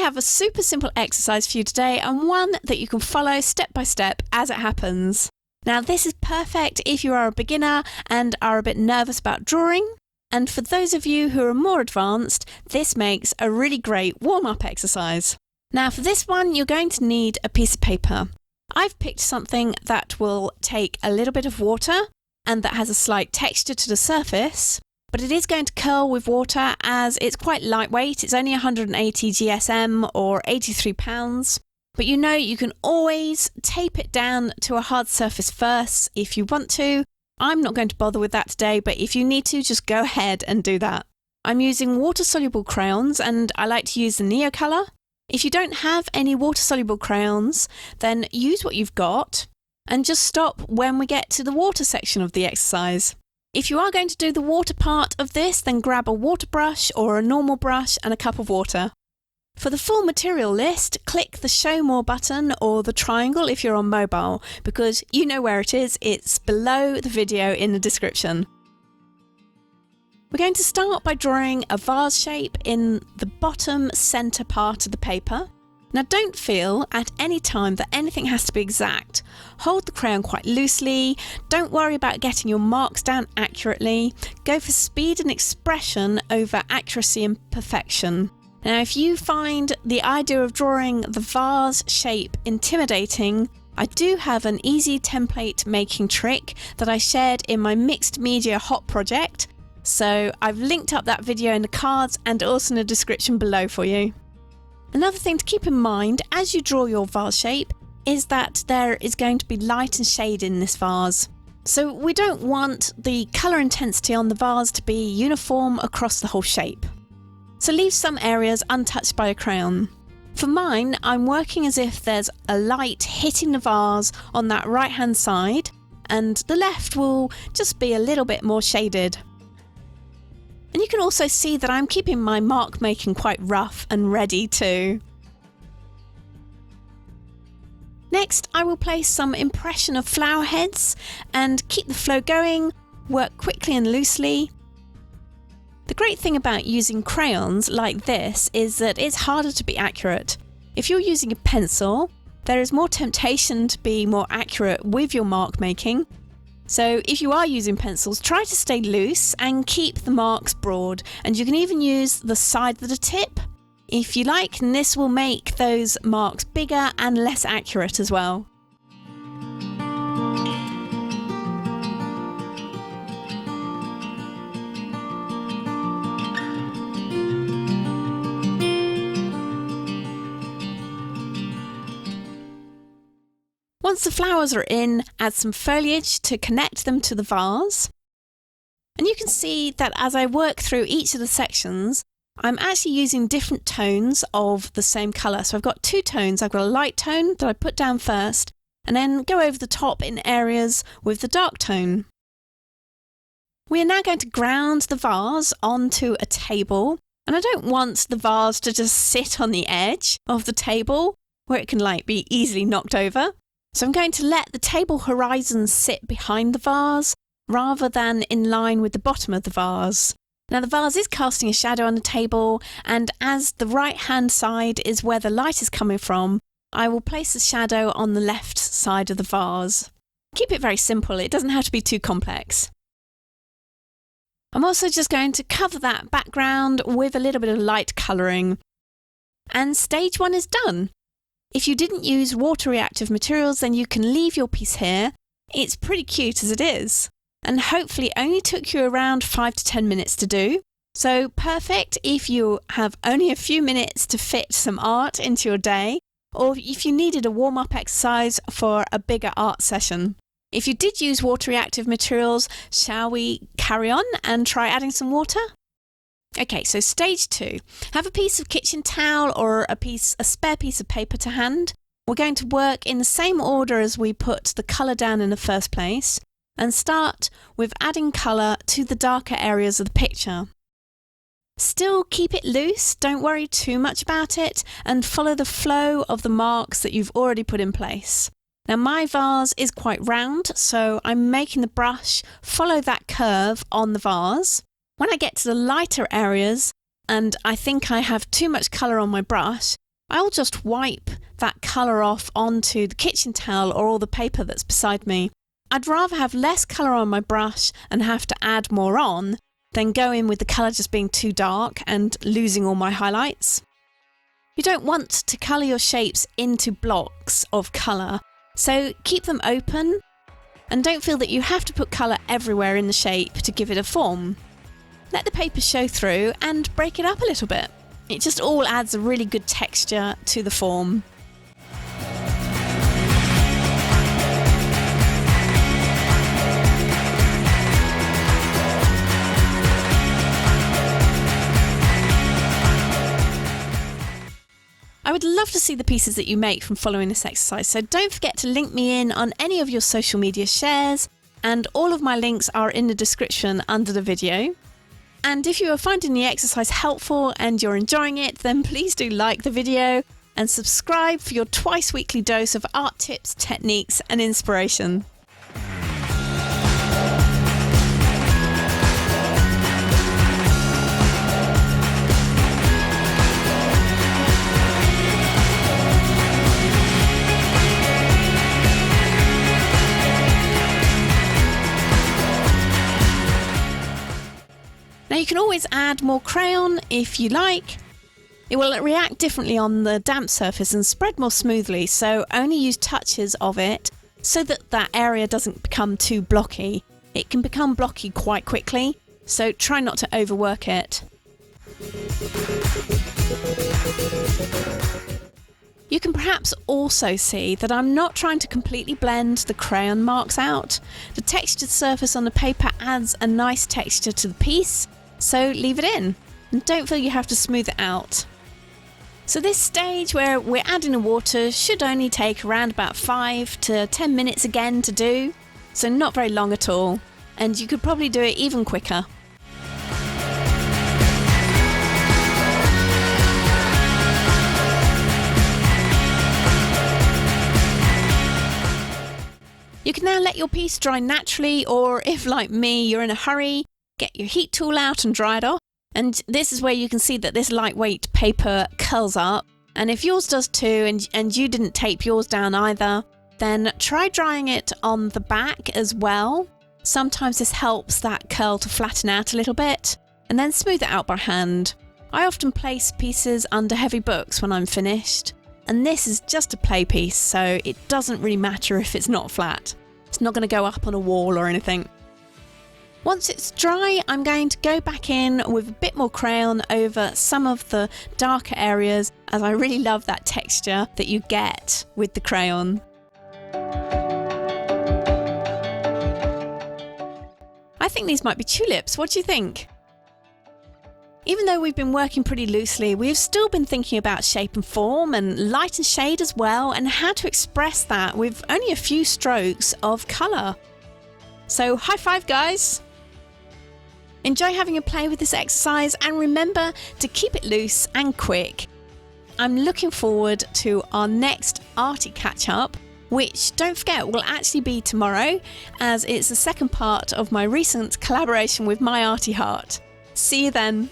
have a super simple exercise for you today, and one that you can follow step by step as it happens. Now this is perfect if you are a beginner and are a bit nervous about drawing, and for those of you who are more advanced, this makes a really great warm-up exercise. Now for this one, you're going to need a piece of paper. I've picked something that will take a little bit of water and that has a slight texture to the surface, but it is going to curl with water as it's quite lightweight. It's only 180 GSM or 83 pounds. But you know you can always tape it down to a hard surface first if you want to. I'm not going to bother with that today, but if you need to, just go ahead and do that. I'm using water-soluble crayons and I like to use the Neocolor. If you don't have any water-soluble crayons, then use what you've got and just stop when we get to the water section of the exercise. If you are going to do the water part of this, then grab a water brush or a normal brush and a cup of water. For the full material list, click the Show More button or the triangle if you're on mobile, because you know where it is, it's below the video in the description. We're going to start by drawing a vase shape in the bottom centre part of the paper. Now don't feel at any time that anything has to be exact. Hold the crayon quite loosely, don't worry about getting your marks down accurately, go for speed and expression over accuracy and perfection. Now if you find the idea of drawing the vase shape intimidating, I do have an easy template making trick that I shared in my mixed media hot project, so I've linked up that video in the cards and also in the description below for you. Another thing to keep in mind as you draw your vase shape is that there is going to be light and shade in this vase. So we don't want the colour intensity on the vase to be uniform across the whole shape. So leave some areas untouched by a crayon. For mine, I'm working as if there's a light hitting the vase on that right hand side, and the left will just be a little bit more shaded. And you can also see that I'm keeping my mark making quite rough and ready too. Next, I will place some impression of flower heads and keep the flow going, work quickly and loosely. The great thing about using crayons like this is that it's harder to be accurate. If you're using a pencil, there is more temptation to be more accurate with your mark making. So if you are using pencils, try to stay loose and keep the marks broad, and you can even use the side of the tip if you like, and this will make those marks bigger and less accurate as well. Once the flowers are in, add some foliage to connect them to the vase. And you can see that as I work through each of the sections, I'm actually using different tones of the same colour. So I've got two tones. I've got a light tone that I put down first, and then go over the top in areas with the dark tone. We are now going to ground the vase onto a table, and I don't want the vase to just sit on the edge of the table where it can be easily knocked over. So I'm going to let the table horizon sit behind the vase rather than in line with the bottom of the vase. Now the vase is casting a shadow on the table, and as the right hand side is where the light is coming from, I will place the shadow on the left side of the vase. Keep it very simple, it doesn't have to be too complex. I'm also just going to cover that background with a little bit of light colouring. And stage one is done. If you didn't use water reactive materials, then you can leave your piece here. It's pretty cute as it is, and hopefully only took you around 5 to 10 minutes to do. So perfect if you have only a few minutes to fit some art into your day, or if you needed a warm-up exercise for a bigger art session. If you did use water reactive materials, shall we carry on and try adding some water? Okay, so stage 2. Have a piece of kitchen towel or a spare piece of paper to hand. We're going to work in the same order as we put the colour down in the first place, and start with adding colour to the darker areas of the picture. Still keep it loose, don't worry too much about it, and follow the flow of the marks that you've already put in place. Now my vase is quite round, so I'm making the brush follow that curve on the vase. When I get to the lighter areas, and I think I have too much colour on my brush, I'll just wipe that colour off onto the kitchen towel or all the paper that's beside me. I'd rather have less colour on my brush and have to add more on than go in with the colour just being too dark and losing all my highlights. You don't want to colour your shapes into blocks of colour, so keep them open and don't feel that you have to put colour everywhere in the shape to give it a form. Let the paper show through and break it up a little bit. It just all adds a really good texture to the form. I would love to see the pieces that you make from following this exercise, so don't forget to link me in on any of your social media shares, and all of my links are in the description under the video. And if you are finding the exercise helpful and you're enjoying it, then please do like the video and subscribe for your twice weekly dose of art tips, techniques and inspiration. Now you can always add more crayon if you like. It will react differently on the damp surface and spread more smoothly, so only use touches of it so that that area doesn't become too blocky. It can become blocky quite quickly, so try not to overwork it. You can perhaps also see that I'm not trying to completely blend the crayon marks out. The textured surface on the paper adds a nice texture to the piece, so leave it in and don't feel you have to smooth it out. So this stage where we're adding the water should only take around about 5 to 10 minutes again to do, so not very long at all, and you could probably do it even quicker. You can now let your piece dry naturally, or if like me you're in a hurry, get your heat tool out and dry it off. And this is where you can see that this lightweight paper curls up, and if yours does too and you didn't tape yours down either, then try drying it on the back as well. Sometimes this helps that curl to flatten out a little bit, and then smooth it out by hand. I often place pieces under heavy books when I'm finished, and this is just a play piece, so it doesn't really matter if it's not flat. It's not going to go up on a wall or anything. Once it's dry, I'm going to go back in with a bit more crayon over some of the darker areas, as I really love that texture that you get with the crayon. I think these might be tulips. What do you think? Even though we've been working pretty loosely, we've still been thinking about shape and form and light and shade as well, and how to express that with only a few strokes of colour. So high five, guys! Enjoy having a play with this exercise, and remember to keep it loose and quick. I'm looking forward to our next arty catch-up, which, don't forget, will actually be tomorrow, as it's the second part of my recent collaboration with My Arty Heart. See you then!